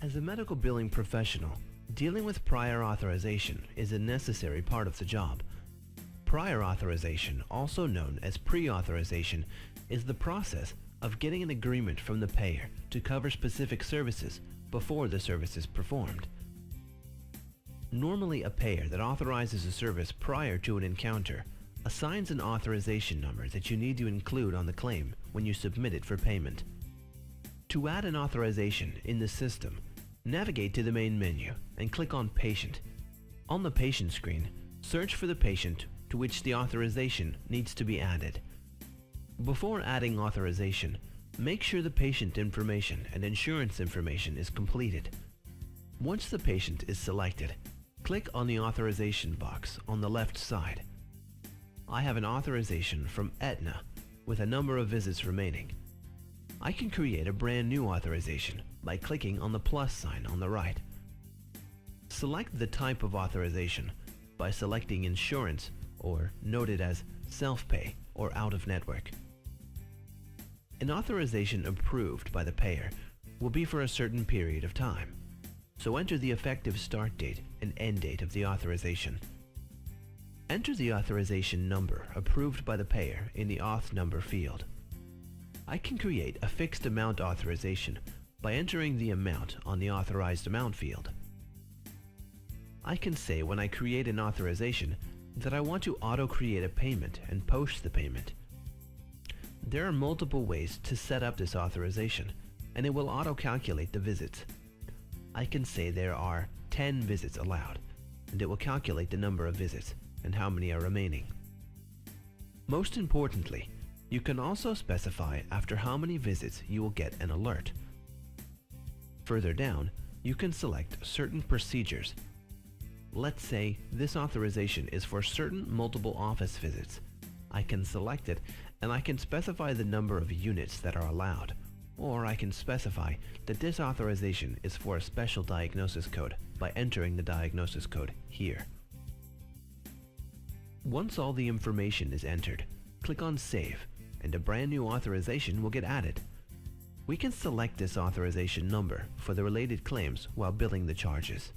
As a medical billing professional, dealing with prior authorization is a necessary part of the job. Prior authorization, also known as pre-authorization, is the process of getting an agreement from the payer to cover specific services before the service is performed. Normally, a payer that authorizes a service prior to an encounter assigns an authorization number that you need to include on the claim when you submit it for payment. To add an authorization in the system, navigate to the main menu and click on Patient. On the patient screen, search for the patient to which the authorization needs to be added. Before adding authorization, make sure the patient information and insurance information is completed. Once the patient is selected, click on the authorization box on the left side. I have an authorization from Aetna with a number of visits remaining. I can create a brand new authorization by clicking on the plus sign on the right. Select the type of authorization by selecting Insurance, or noted as Self-Pay or Out-of-Network. An authorization approved by the payer will be for a certain period of time, so enter the effective start date and end date of the authorization. Enter the authorization number approved by the payer in the Auth Number field. I can create a fixed amount authorization by entering the amount on the Authorized Amount field. I can say when I create an authorization that I want to auto-create a payment and post the payment. There are multiple ways to set up this authorization, and it will auto-calculate the visits. I can say there are 10 visits allowed, and it will calculate the number of visits and how many are remaining. Most importantly, you can also specify after how many visits you will get an alert. Further down, you can select certain procedures. Let's say this authorization is for certain multiple office visits. I can select it and I can specify the number of units that are allowed, or I can specify that this authorization is for a special diagnosis code by entering the diagnosis code here. Once all the information is entered, click on Save, and a brand new authorization will get added. We can select this authorization number for the related claims while billing the charges.